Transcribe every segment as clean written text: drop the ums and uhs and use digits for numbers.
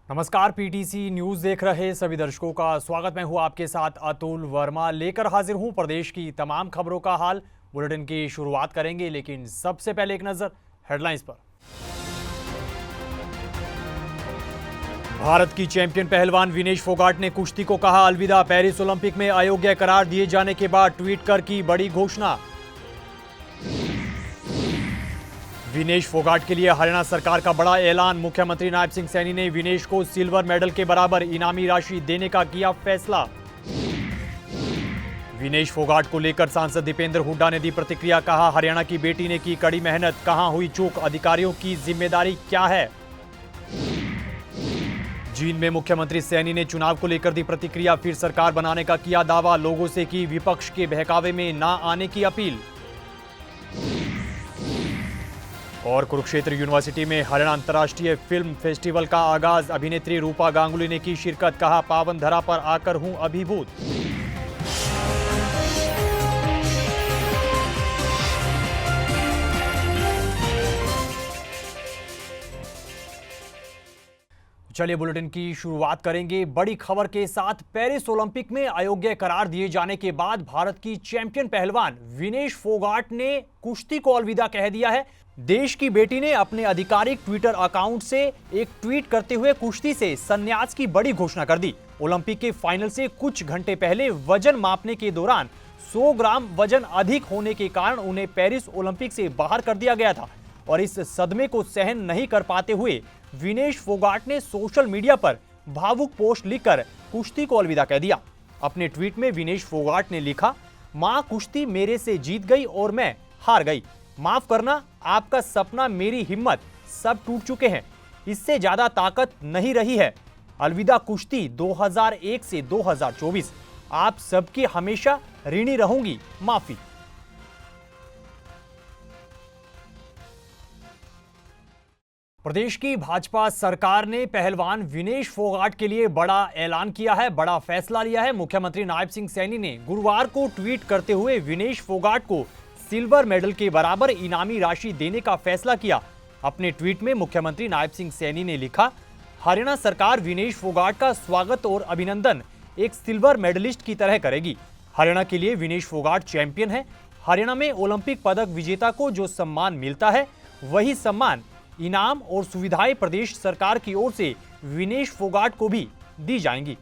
नमस्कार, PTC news देख रहे सभी दर्शकों का स्वागत। मैं हूं आपके साथ अतुल वर्मा, लेकर हाजिर हूं प्रदेश की तमाम खबरों का हाल। बुलेटिन की शुरुआत करेंगे, लेकिन सबसे पहले एक नजर हेडलाइंस पर। भारत की चैंपियन पहलवान विनेश फोगाट ने कुश्ती को कहा अलविदा। पेरिस ओलंपिक में अयोग्य करार दिए जाने के बाद ट्वीट कर की बड़ी घोषणा। विनेश फोगाट के लिए हरियाणा सरकार का बड़ा ऐलान। मुख्यमंत्री नायब सिंह सैनी ने विनेश को सिल्वर मेडल के बराबर इनामी राशि देने का किया फैसला। विनेश फोगाट को लेकर सांसद दीपेंद्र हुड्डा ने दी प्रतिक्रिया। कहा हरियाणा की बेटी ने की कड़ी मेहनत, कहां हुई चूक, अधिकारियों की जिम्मेदारी क्या है। जींद में मुख्यमंत्री सैनी ने चुनाव को लेकर दी प्रतिक्रिया। फिर सरकार बनाने का किया दावा। लोगों से की विपक्ष के बहकावे में ना आने की अपील। और कुरुक्षेत्र यूनिवर्सिटी में हरियाणा अंतर्राष्ट्रीय फिल्म फेस्टिवल का आगाज। अभिनेत्री रूपा गांगुली ने की शिरकत। कहा पावन धरा पर आकर हूं अभिभूत। चलिए बुलेटिन की शुरुआत करेंगे बड़ी खबर के साथ। पेरिस ओलंपिक में अयोग्य करार दिए जाने के बाद भारत की चैंपियन पहलवान विनेश फोगाट ने कुश्ती को अलविदा कह दिया है। देश की बेटी ने अपने आधिकारिक ट्विटर अकाउंट से एक ट्वीट करते हुए कुश्ती से संन्यास की बड़ी घोषणा कर दी। ओलंपिक के फाइनल से कुछ घंटे पहले वजन मापने के दौरान 100 ग्राम वजन अधिक होने के कारण उन्हें पेरिस ओलंपिक से बाहर कर दिया गया था और इस सदमे को सहन नहीं कर पाते हुए विनेश फोगाट ने सोशल मीडिया पर भावुक पोस्ट लिखकर कुश्ती को अलविदा कह दिया। अपने ट्वीट में विनेश फोगाट ने लिखा, मां कुश्ती मेरे से जीत गई और मैं हार गई। माफ करना, आपका सपना, मेरी हिम्मत सब टूट चुके हैं। इससे ज्यादा ताकत नहीं रही है। अलविदा कुश्ती 2001 से 2024। आप सबकी हमेशा ऋणी रहूंगी। माफी। प्रदेश की भाजपा सरकार ने पहलवान विनेश फोगाट के लिए बड़ा ऐलान किया है, बड़ा फैसला लिया है। मुख्यमंत्री नायब सिंह सैनी ने गुरुवार को ट्वीट करते हुए विनेश फोगाट को सिल्वर मेडल के बराबर इनामी राशि देने का फैसला किया। अपने ट्वीट में मुख्यमंत्री नायब सिंह सैनी ने लिखा, हरियाणा सरकार विनेश फोगाट का स्वागत और अभिनंदन एक सिल्वर मेडलिस्ट की तरह करेगी। हरियाणा के लिए विनेश फोगाट चैंपियन है। हरियाणा में ओलंपिक पदक विजेता को जो सम्मान मिलता है, वही सम्मान, इनाम और सुविधाएं प्रदेश सरकार की ओर से विनेश फोगाट को भी दी जाएंगी।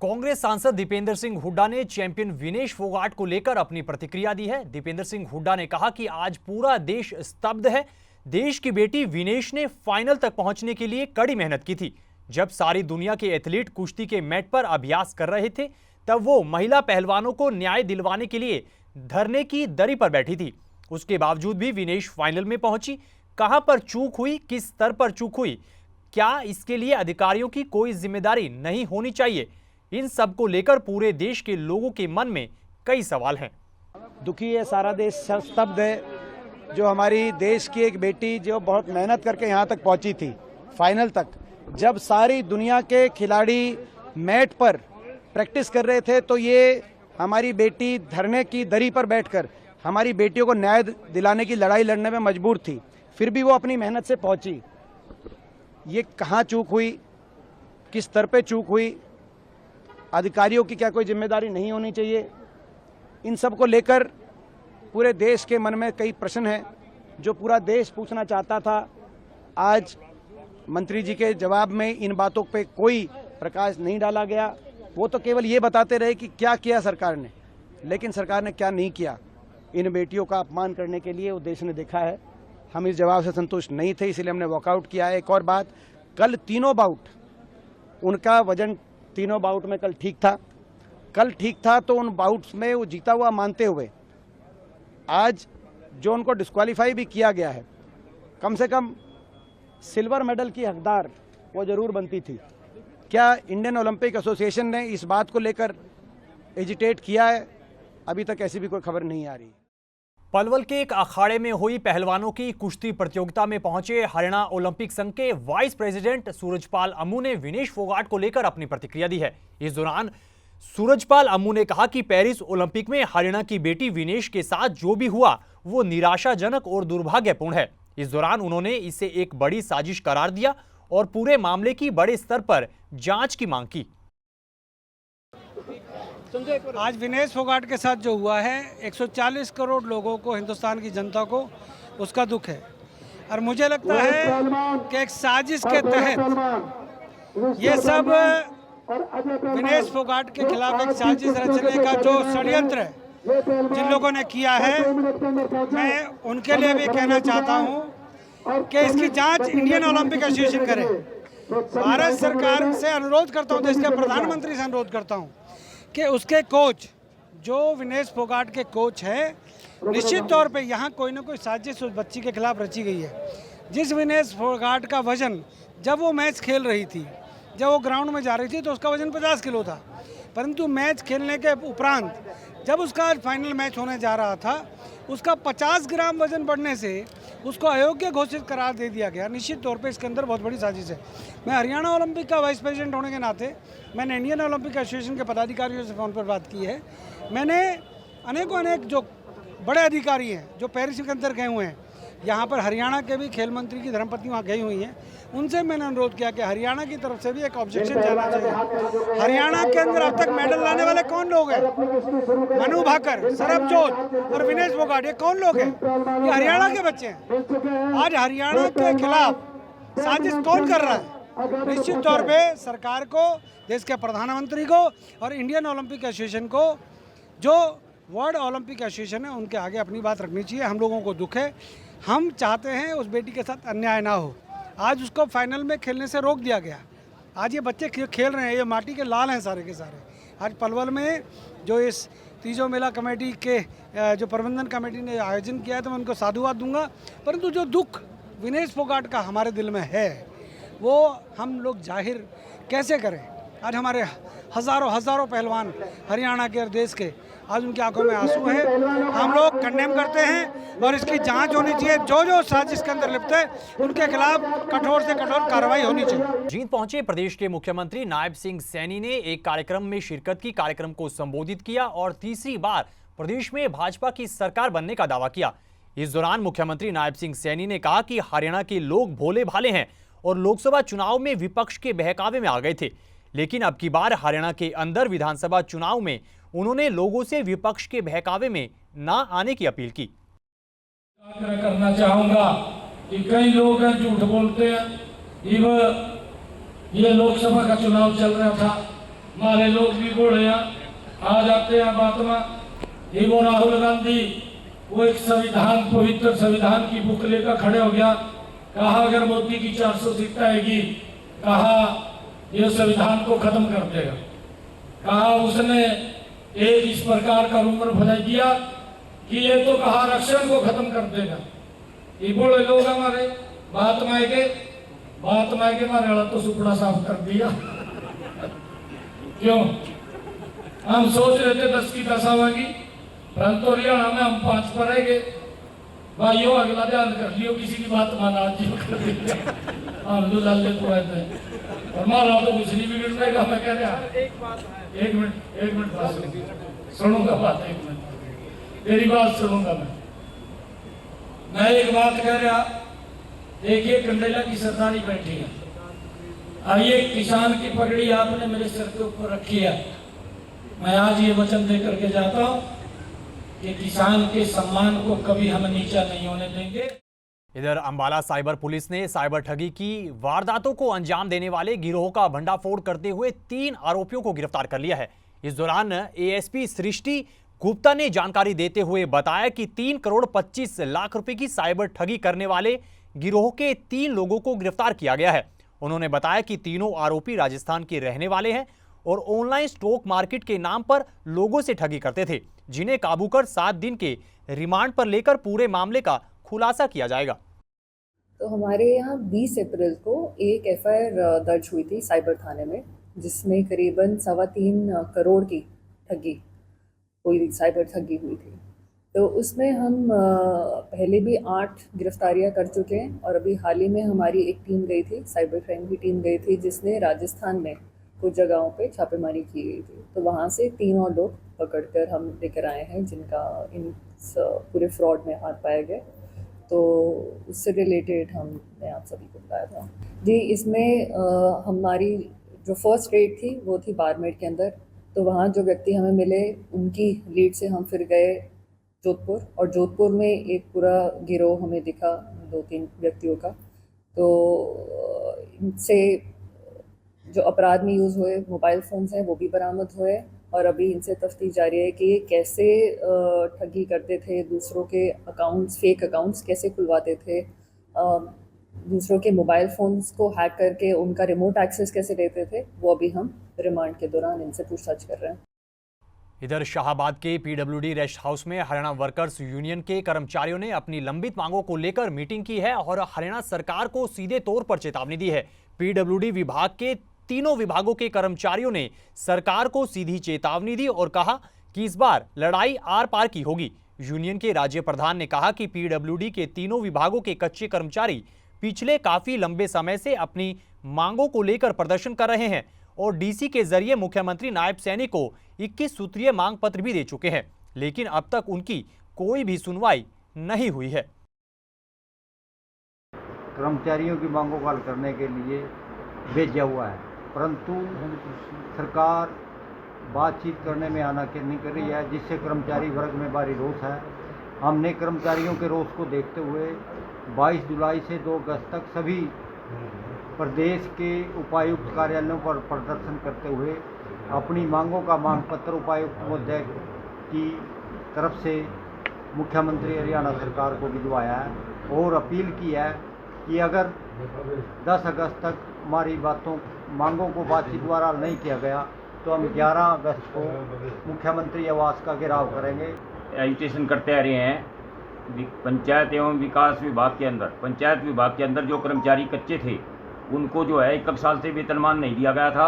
कांग्रेस सांसद दीपेंद्र सिंह हुड्डा ने चैंपियन विनेश फोगाट को लेकर अपनी प्रतिक्रिया दी है। दीपेंद्र सिंह हुड्डा ने कहा कि आज पूरा देश स्तब्ध है। देश की बेटी विनेश ने फाइनल तक पहुंचने के लिए कड़ी मेहनत की थी। जब सारी दुनिया के एथलीट कुश्ती के मैट पर अभ्यास कर रहे थे, तब वो महिला पहलवानों को न्याय दिलवाने के लिए धरने की दरी पर बैठी थी। उसके बावजूद भी विनेश फाइनल में पहुंची। कहां पर चूक हुई, किस स्तर पर चूक हुई, क्या इसके लिए अधिकारियों की कोई जिम्मेदारी नहीं होनी चाहिए? इन सब को लेकर पूरे देश के लोगों के मन में कई सवाल हैं। दुखी है, सारा देश स्तब्ध है। जो हमारी देश की एक बेटी जो बहुत मेहनत करके यहाँ तक पहुंची थी, फाइनल तक, जब सारी दुनिया के खिलाड़ी मैट पर प्रैक्टिस कर रहे थे, तो ये हमारी बेटी धरने की दरी पर बैठकर हमारी बेटियों को न्याय दिलाने की लड़ाई लड़ने में मजबूर थी। फिर भी वो अपनी मेहनत से पहुंची। ये कहाँ चूक हुई, किस स्तर पे चूक हुई, अधिकारियों की क्या कोई जिम्मेदारी नहीं होनी चाहिए? इन सब को लेकर पूरे देश के मन में कई प्रश्न हैं जो पूरा देश पूछना चाहता था। आज मंत्री जी के जवाब में इन बातों पे कोई प्रकाश नहीं डाला गया। वो तो केवल ये बताते रहे कि क्या किया सरकार ने, लेकिन सरकार ने क्या नहीं किया। इन बेटियों का अपमान करने के लिए वो देश ने देखा है। हम इस जवाब से संतुष्ट नहीं थे, इसलिए हमने वॉकआउट किया है। एक और बात, कल तीनों बाउट उनका वजन तीनों बाउट में कल ठीक था, तो उन बाउट्स में वो जीता हुआ मानते हुए आज जो उनको डिस्क्वालीफाई भी किया गया है, कम से कम सिल्वर मेडल की हकदार वो जरूर बनती थी। क्या इंडियन ओलंपिक एसोसिएशन ने इस बात को लेकर एजिटेट किया है? अभी तक ऐसी भी कोई खबर नहीं आ रही। पलवल के एक अखाड़े में हुई पहलवानों की कुश्ती प्रतियोगिता में पहुंचे हरियाणा ओलंपिक संघ के वाइस प्रेसिडेंट सूरजपाल अम्मू ने विनेश फोगाट को लेकर अपनी प्रतिक्रिया दी है। इस दौरान सूरजपाल अम्मू ने कहा कि पेरिस ओलंपिक में हरियाणा की बेटी विनेश के साथ जो भी हुआ वो निराशाजनक और दुर्भाग्यपूर्ण है। इस दौरान उन्होंने इसे एक बड़ी साजिश करार दिया और पूरे मामले की बड़े स्तर पर जांच की मांग की। आज विनेश फोगाट के साथ जो हुआ है 140 करोड़ लोगों को, हिंदुस्तान की जनता को उसका दुख है। और मुझे लगता है कि एक साजिश के तहत ये सब विनेश फोगाट के खिलाफ एक साजिश रचने का जो षड्यंत्र है जिन लोगों ने किया है, मैं उनके लिए भी कहना चाहता हूं कि इसकी जांच इंडियन ओलंपिक एसोसिएशन करे। भारत सरकार से अनुरोध करता हूं, देश के प्रधानमंत्री से अनुरोध करता हूं कि उसके कोच जो विनेश फोगाट के कोच हैं, निश्चित तौर पे यहाँ कोई ना कोई साजिश उस बच्ची के खिलाफ रची गई है। जिस विनेश फोगाट का वजन जब वो मैच खेल रही थी, जब वो ग्राउंड में जा रही थी तो उसका वजन 50 किलो था, परंतु मैच खेलने के उपरांत जब उसका आज फाइनल मैच होने जा रहा था, उसका 50 ग्राम वजन बढ़ने से उसको अयोग्य घोषित करार दे दिया गया। निश्चित तौर पे इसके अंदर बहुत बड़ी साजिश है। मैं हरियाणा ओलंपिक का वाइस प्रेसिडेंट होने के नाते मैंने इंडियन ओलंपिक एसोसिएशन के पदाधिकारियों से फ़ोन पर बात की है। मैंने अनेक जो बड़े अधिकारी हैं जो पेरिस के अंदर गए हुए हैं, यहाँ पर हरियाणा के भी खेल मंत्री की धर्मपत्नी वहाँ गई हुई हैं, उनसे मैंने अनुरोध किया कि हरियाणा की तरफ से भी एक ऑब्जेक्शन जाना चाहिए। हरियाणा के अंदर अब तक मेडल लाने वाले कौन लोग हैं? मनु भाकर, सरबजोत और विनेश फोगाट, ये कौन लोग हैं? ये हरियाणा के बच्चे हैं। आज हरियाणा के खिलाफ साजिश कौन कर रहा है? निश्चित तौर पे सरकार को, देश के प्रधानमंत्री को और इंडियन ओलंपिक एसोसिएशन को, जो वर्ल्ड ओलंपिक एसोसिएशन है, उनके आगे अपनी बात रखनी चाहिए। हम लोगों को दुख है, हम चाहते हैं उस बेटी के साथ अन्याय ना हो। आज उसको फाइनल में खेलने से रोक दिया गया। आज ये बच्चे खेल रहे हैं, ये माटी के लाल हैं सारे के सारे। आज पलवल में जो इस तीजो मेला कमेटी के जो प्रबंधन कमेटी ने आयोजन किया है, तो मैं उनको साधुवाद दूंगा, परंतु जो दुख विनेश फोगाट का हमारे दिल में है वो हम लोग जाहिर कैसे करें? आज हमारे हज़ारों पहलवान हरियाणा के और देश के, आज उनकी आंखों में आंसू हैं। हम लोग कंडेम करते हैं और इसकी जांच होनी चाहिए। जो साजिश के अंदर लिप्त है उनके खिलाफ कठोर से कठोर कार्रवाई होनी चाहिए। जींद पहुंचे प्रदेश के मुख्यमंत्री नायब सिंह सैनी ने एक कार्यक्रम में शिरकत की, कार्यक्रम को संबोधित किया और तीसरी बार प्रदेश में भाजपा की सरकार बनने का दावा किया। इस दौरान मुख्यमंत्री नायब सिंह सैनी ने कहा कि हरियाणा के लोग भोले भाले हैं और लोकसभा चुनाव में विपक्ष के बहकावे में आ गए थे, लेकिन अब की बार हरियाणा के अंदर विधानसभा चुनाव में उन्होंने लोगों से विपक्ष के बहकावे में ना आने की अपील की। करना चाहूंगा कि कई लोग हैं झूठ बोलते हैं। ये लोकसभा का चुनाव चल रहा था, हमारे लोग भी बोल रहे हैं, आ जाते हैं बात में। वो राहुल गांधी वो एक संविधान, पवित्र संविधान की बुक लेकर खड़े हो गया, कहा अगर मोदी की 400 सीटें आएगी, कहा ये संविधान को खत्म कर देगा। कहा उसने एक इस प्रकार का रूमर फैला दिया कि ये तो कहा आरक्षण को खत्म कर देगा। ये बोले लोग हमारे बात मायके हमारे वाला तो सुपड़ा साफ कर दिया। क्यों? हम सोच रहे थे 10 की 10 आवेगी, परंतु हरियाणा में हम 5 पर रहेंगे। भाइयों अगला ध्यान कर लियो, किसी की बात माना जी कर दिया। हम तो लाले तो रहते हैं और मारा तो कुछ नहीं बिगड़ेगा। मैं कह रहा एक मिनट बात सुनूंगा, बात 1 मिनट तेरी बात सुनूंगा। मैं एक बात कह रहा, देखिए कंडेला की सरदारी बैठी है, आइए किसान की पगड़ी आपने मेरे सर के ऊपर रखी है। मैं आज ये वचन दे करके जाता हूं कि किसान के सम्मान को कभी हम नीचा नहीं होने देंगे। इधर अंबाला साइबर पुलिस ने साइबर ठगी की वारदातों को अंजाम देने वाले गिरोह का भंडाफोड़ करते हुए 3 आरोपियों को गिरफ्तार कर लिया है। इस दौरान एएसपी सृष्टि गुप्ता ने जानकारी देते हुए बताया कि 3 करोड़ 25 लाख रुपए की साइबर ठगी करने वाले गिरोह के 3 लोगों को गिरफ्तार किया गया है। उन्होंने बताया कि तीनों आरोपी राजस्थान के रहने वाले हैं और ऑनलाइन स्टॉक मार्केट के नाम पर लोगों से ठगी करते थे, जिन्हें काबू कर 7 दिन के रिमांड पर लेकर पूरे मामले का खुलासा किया जाएगा। तो हमारे यहाँ 20 अप्रैल को एक एफआईआर दर्ज हुई थी साइबर थाने में, जिसमें करीबन 3.25 करोड़ की ठगी, कोई साइबर ठगी हुई थी। तो उसमें हम पहले भी 8 गिरफ्तारियां कर चुके हैं और अभी हाल ही में हमारी एक टीम गई थी, साइबर क्राइम की टीम गई थी, जिसने राजस्थान में कुछ जगहों पे छापेमारी की गई थी। तो वहाँ से 3 और लोग पकड़कर हम लेकर आए हैं, जिनका इन पूरे फ्रॉड में हाथ पाया गया। तो उससे रिलेटेड हमने आप सभी को बुलाया था जी। इसमें हमारी जो फर्स्ट रेड थी वो थी बारमेर के अंदर, तो वहाँ जो व्यक्ति हमें मिले उनकी लीड से हम फिर गए जोधपुर, और जोधपुर में एक पूरा गिरोह हमें दिखा 2-3 व्यक्तियों का। तो इनसे जो अपराध में यूज़ हुए मोबाइल फ़ोन्स हैं वो भी बरामद हुए, और अभी इनसे तफ्तीश जारी है कि ये कैसे ठगी करते थे, दूसरों के अकाउंट्स, फेक अकाउंट्स कैसे खुलवाते थे, दूसरों के मोबाइल फ़ोन्स को हैक करके उनका रिमोट एक्सेस कैसे लेते थे, वो अभी हम रिमांड के दौरान इनसे पूछताछ कर रहे हैं। इधर शाहाबाद के पीडब्ल्यूडी रेस्ट हाउस में हरियाणा वर्कर्स यूनियन के कर्मचारियों ने अपनी लंबित मांगों को लेकर मीटिंग की है और हरियाणा सरकार को सीधे तौर पर चेतावनी दी है। पीडब्ल्यूडी विभाग के तीनों विभागों के कर्मचारियों ने सरकार को सीधी चेतावनी दी और कहा कि इस बार लड़ाई आर पार की होगी। यूनियन के राज्य प्रधान ने कहा कि पीडब्ल्यूडी के तीनों विभागों के कच्चे कर्मचारी पिछले काफी लंबे समय से अपनी मांगों को लेकर प्रदर्शन कर रहे हैं और डीसी के जरिए मुख्यमंत्री नायब सैनी को 21 सूत्रीय मांग पत्र भी दे चुके हैं, लेकिन अब तक उनकी कोई भी सुनवाई नहीं हुई है। कर्मचारियों की मांगों को हल करने के लिए भेजा हुआ है, परंतु सरकार बातचीत करने में आनाकानी नहीं कर रही है, जिससे कर्मचारी वर्ग में भारी रोष है। हमने कर्मचारियों के रोष को देखते हुए 22 जुलाई से 2 अगस्त तक सभी प्रदेश के उपायुक्त कार्यालयों पर प्रदर्शन करते हुए अपनी मांगों का मांग पत्र उपायुक्त महोदय की तरफ से मुख्यमंत्री हरियाणा सरकार को भिजवाया है और अपील की है कि अगर 10 अगस्त तक हमारी मांगों को बातचीत द्वारा नहीं किया गया तो हम 11 अगस्त को मुख्यमंत्री आवास का घेराव करेंगे। एजुटेशन करते आ रहे हैं। पंचायत एवं विकास विभाग के अंदर जो कर्मचारी कच्चे थे उनको जो है 1 साल से वेतनमान नहीं दिया गया था।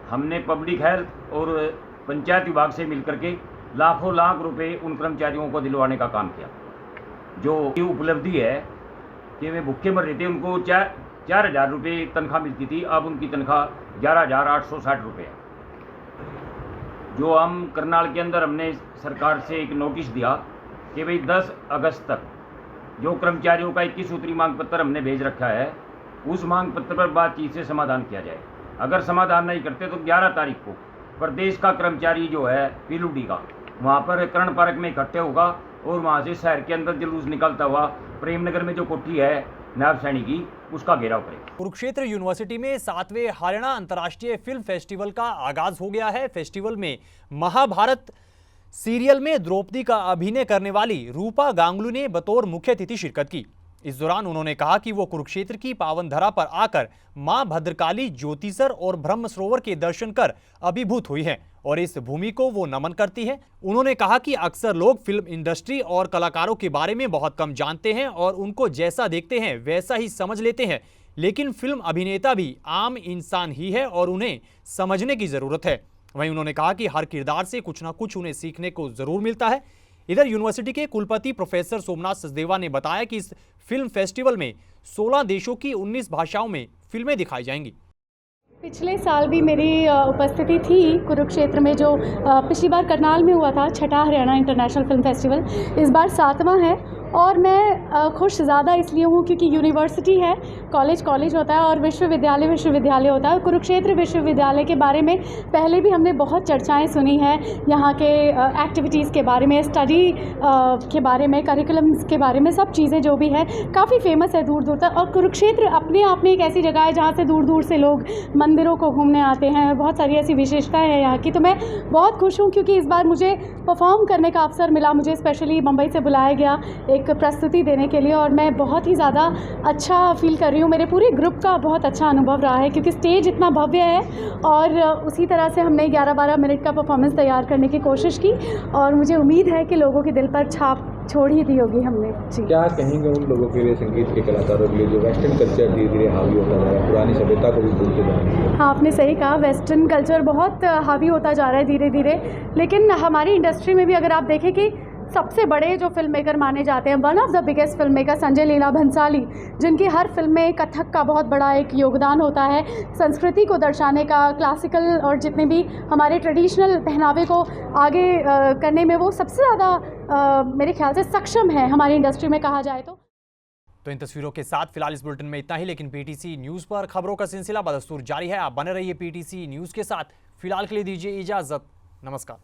हमने पब्लिक हेल्थ और पंचायत विभाग से मिलकर के लाखों लाख रुपए उन कर्मचारियों को दिलवाने का काम किया। जो उपलब्धि है कि वे भूखे मर रहे थे, उनको 4,000 रुपये तनख्वाह मिलती थी, अब उनकी तनख्वाह 11,860 रुपये है। जो हम करनाल के अंदर हमने सरकार से एक नोटिस दिया कि भाई 10 अगस्त तक जो कर्मचारियों का 21 सूत्री मांग पत्र हमने भेज रखा है, उस मांग पत्र पर बातचीत से समाधान किया जाए। अगर समाधान नहीं करते तो 11 तारीख को प्रदेश का कर्मचारी जो है पीडब्ल्यूडी का वहाँ पर कर्ण पार्क में इकट्ठे होगा और वहाँ से शहर के अंदर जुलूस निकलता हुआ प्रेमनगर में जो कोठी है नायब सैनी की, उसका घेराव करेगा। कुरुक्षेत्र यूनिवर्सिटी में 7वें हरियाणा अंतर्राष्ट्रीय फिल्म फेस्टिवल का आगाज हो गया है। फेस्टिवल में महाभारत सीरियल में द्रौपदी का अभिनय करने वाली रूपा गांगुली ने बतौर मुख्य अतिथि शिरकत की। इस दौरान उन्होंने कहा कि वो कुरुक्षेत्र की पावन धरा पर आकर मां भद्रकाली, ज्योतिसर और ब्रह्म सरोवर के दर्शन कर अभिभूत हुई हैं और इस भूमि को वो नमन करती हैं। उन्होंने कहा कि अक्सर लोग फिल्म इंडस्ट्री और कलाकारों के बारे में बहुत कम जानते हैं और उनको जैसा देखते हैं वैसा ही समझ लेते हैं, लेकिन फिल्म अभिनेता भी आम इंसान ही है और उन्हें समझने की जरूरत है। वहीं उन्होंने कहा कि हर किरदार से कुछ ना कुछ उन्हें सीखने को जरूर मिलता है। इधर यूनिवर्सिटी के कुलपति प्रोफेसर सोमनाथ सचदेवा ने बताया कि इस फिल्म फेस्टिवल में 16 देशों की 19 भाषाओं में फिल्में दिखाई जाएंगी। पिछले साल भी मेरी उपस्थिति थी कुरुक्षेत्र में, जो पिछली बार करनाल में हुआ था, 6ठा हरियाणा इंटरनेशनल फिल्म फेस्टिवल। इस बार 7वां है और मैं खुश ज़्यादा इसलिए हूँ क्योंकि यूनिवर्सिटी है, कॉलेज होता है और विश्वविद्यालय होता है। कुरुक्षेत्र विश्वविद्यालय के बारे में पहले भी हमने बहुत चर्चाएं सुनी हैं, यहाँ के एक्टिविटीज़ के बारे में, स्टडी के बारे में, करिकुलम्स के बारे में, सब चीज़ें जो भी है काफ़ी फेमस है दूर दूर तक। और कुरुक्षेत्र अपने आप में एक ऐसी जगह है जहाँ से दूर दूर से लोग मंदिरों को घूमने आते हैं। बहुत सारी ऐसी विशेषताएँ हैं यहाँ की। तो मैं बहुत खुश हूँ क्योंकि इस बार मुझे परफॉर्म करने का अवसर मिला। मुझे स्पेशली मुंबई से बुलाया गया एक प्रस्तुति देने के लिए और मैं बहुत ही ज़्यादा अच्छा फील कर रही हूँ। मेरे पूरे ग्रुप का बहुत अच्छा अनुभव रहा है क्योंकि स्टेज इतना भव्य है और उसी तरह से हमने 11-12 मिनट का परफॉर्मेंस तैयार करने की कोशिश की और मुझे उम्मीद है कि लोगों के दिल पर छाप छोड़ ही दी होगी हमने। जी, क्या कहेंगे उन लोगों के लिए, संगीत के कलाकारों के लिए जो वेस्टर्न कल्चर धीरे धीरे हावी होता जा रहा है, पुरानी सभ्यता को भी भूलते जा रहे हैं? हाँ, आपने सही कहा, वेस्टर्न कल्चर बहुत हावी होता जा रहा है धीरे धीरे। लेकिन हमारी इंडस्ट्री में भी अगर आप देखें कि सबसे बड़े जो फिल्म मेकर माने जाते हैं, one of the biggest film maker Sanjay Leela Bhansali, जिनकी हर फिल्म में कथक का बहुत बड़ा एक योगदान होता है, संस्कृति को दर्शाने का, क्लासिकल और जितने भी हमारे ट्रेडिशनल पहनावे को आगे करने में वो सबसे ज़्यादा मेरे ख्याल से सक्षम है हमारी इंडस्ट्री में कहा जाए तो। तो इन तस्वीरों के साथ फिलहाल इस बुलेटिन में इतना ही, लेकिन पीटीसी न्यूज पर खबरों का सिलसिला बदस्तूर जारी है। आप बने रहिए पीटीसी न्यूज के साथ। फिलहाल के लिए दीजिए इजाजत। नमस्कार।